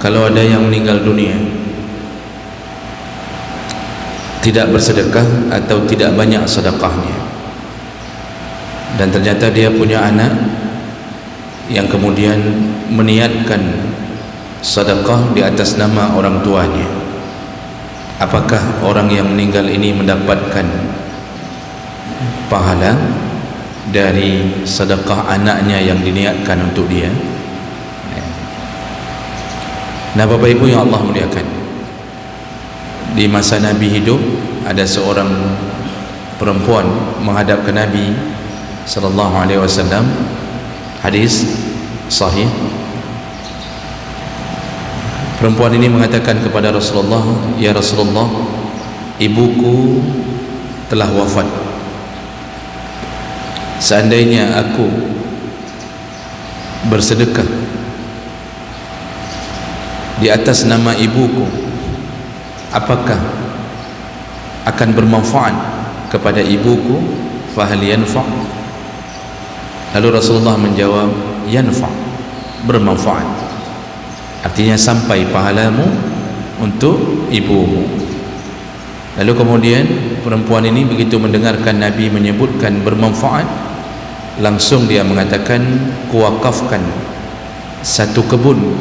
kalau ada yang meninggal dunia tidak bersedekah atau tidak banyak sedekahnya, dan ternyata dia punya anak yang kemudian meniatkan sedekah di atas nama orang tuanya, apakah orang yang meninggal ini mendapatkan pahala dari sedekah anaknya yang diniatkan untuk dia? Nah, Bapak Ibu yang Allah muliakan, di masa Nabi hidup ada seorang perempuan menghadap ke Nabi sallallahu alaihi wasallam, hadis sahih. Perempuan ini mengatakan kepada Rasulullah, "Ya Rasulullah, ibuku telah wafat. Seandainya aku bersedekah di atas nama ibuku, apakah akan bermanfaat kepada ibuku? Fahal yanfa'?" Lalu Rasulullah menjawab, "Yanfa'," bermanfaat. Artinya sampai pahalamu untuk ibumu. Lalu kemudian perempuan ini begitu mendengarkan Nabi menyebutkan bermanfaat, langsung dia mengatakan, "Kuwakafkan satu kebun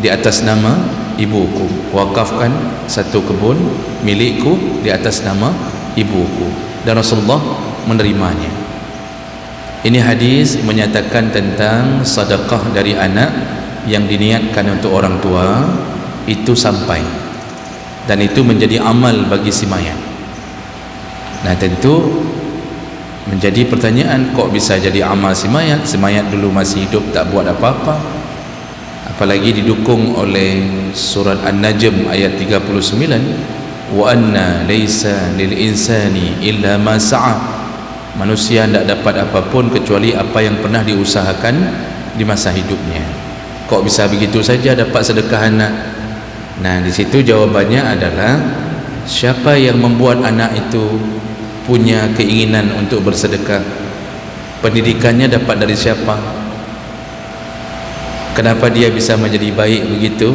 di atas nama ibuku, wakafkan satu kebun milikku di atas nama ibuku." Dan Rasulullah menerimanya. Ini hadis menyatakan tentang sedekah dari anak yang diniatkan untuk orang tua itu sampai, dan itu menjadi amal bagi si mayat. Nah, tentu menjadi pertanyaan, kok bisa jadi amal si mayat? Si mayat dulu masih hidup tak buat apa-apa, apalagi didukung oleh surat An-Najm ayat 39, "Wa anna laisa lil insani illa ma sa'a." Manusia tidak dapat apapun kecuali apa yang pernah diusahakan di masa hidupnya. Kok bisa begitu saja dapat sedekah anak? Nah, di situ jawabannya adalah siapa yang membuat anak itu punya keinginan untuk bersedekah? Pendidikannya dapat dari siapa? Kenapa dia bisa menjadi baik begitu?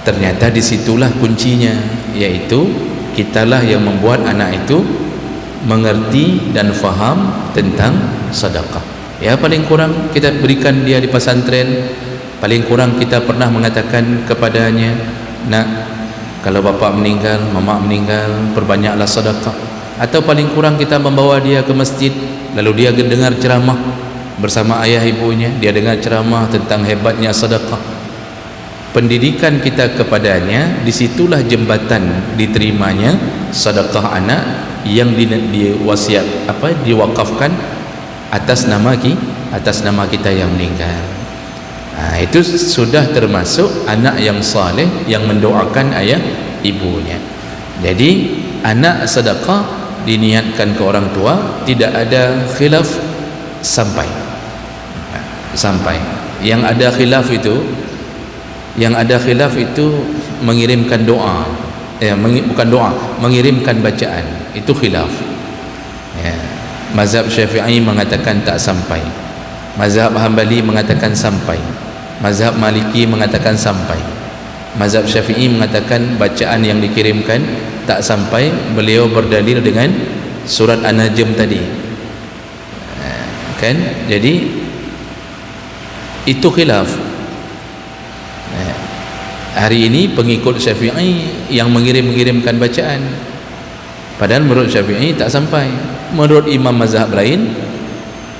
Ternyata disitulah kuncinya, yaitu kitalah yang membuat anak itu mengerti dan faham tentang sedekah. Ya, paling kurang kita berikan dia di pesantren, paling kurang kita pernah mengatakan kepadanya, "Nak, kalau bapa meninggal, mama meninggal, perbanyaklah sedekah." Atau paling kurang kita membawa dia ke masjid, lalu dia dengar ceramah bersama ayah ibunya, dia dengar ceramah tentang hebatnya sedekah. Pendidikan kita kepadanya, disitulah jembatan diterimanya sedekah anak yang diwasiat diwakafkan atas nama kita yang meninggal. Nah, itu sudah termasuk anak yang saleh yang mendoakan ayah ibunya. Jadi anak sedekah diniatkan ke orang tua, tidak ada khilaf sampai. Yang ada khilaf itu mengirimkan doa, bukan doa, mengirimkan bacaan, itu khilaf. Ya. Mazhab Syafi'i mengatakan tak sampai, mazhab Hambali mengatakan sampai, mazhab Maliki mengatakan sampai. Mazhab Syafi'i mengatakan bacaan yang dikirimkan tak sampai. Beliau berdalil dengan surat An-Najm tadi, kan? Jadi itu khilaf. Hari ini pengikut Syafi'i yang mengirimkan bacaan, padahal menurut Syafi'i tak sampai. Menurut imam mazhab lain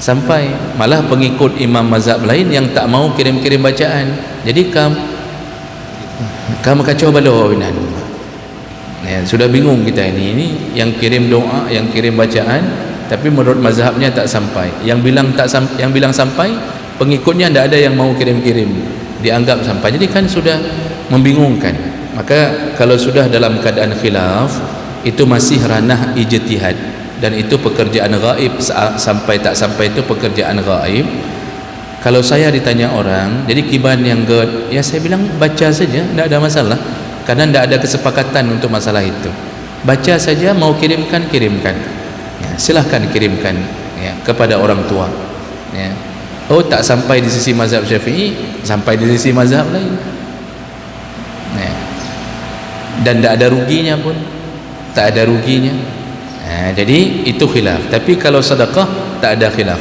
sampai. Malah pengikut imam mazhab lain yang tak mau kirim-kirim bacaan. Jadi kamu kacau balau ya, sudah bingung kita ini yang kirim doa, yang kirim bacaan, tapi menurut mazhabnya tak sampai. Yang bilang sampai, pengikutnya tidak ada yang mau kirim-kirim, dianggap sampai. Jadi kan sudah membingungkan. Maka kalau sudah dalam keadaan khilaf, itu masih ranah ijtihad, dan itu pekerjaan gaib. Sampai tak sampai itu pekerjaan gaib. Kalau saya ditanya orang, jadi kiban yang God, ya saya bilang baca saja, tidak ada masalah, karena tidak ada kesepakatan untuk masalah itu. Baca saja, mau kirimkan ya, silahkan kirimkan ya, kepada orang tua ya. Oh, tak sampai di sisi mazhab Syafi'i, sampai di sisi mazhab lain. Dan tak ada ruginya pun, tak ada ruginya. Jadi itu khilaf. Tapi kalau sedekah tak ada khilaf,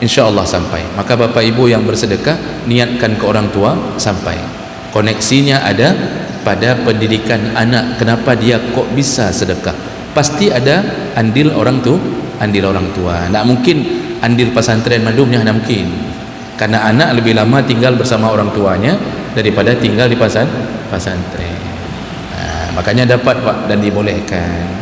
insya-Allah sampai. Maka bapa ibu yang bersedekah, niatkan ke orang tua sampai. Koneksinya ada pada pendidikan anak. Kenapa dia kok bisa sedekah? Pasti ada andil orang tu, andil orang tua. Tak mungkin andil pesantren madumnya, tak mungkin. Karena anak lebih lama tinggal bersama orang tuanya daripada tinggal di pesantren. Makanya dapat Pak, dan dibolehkan.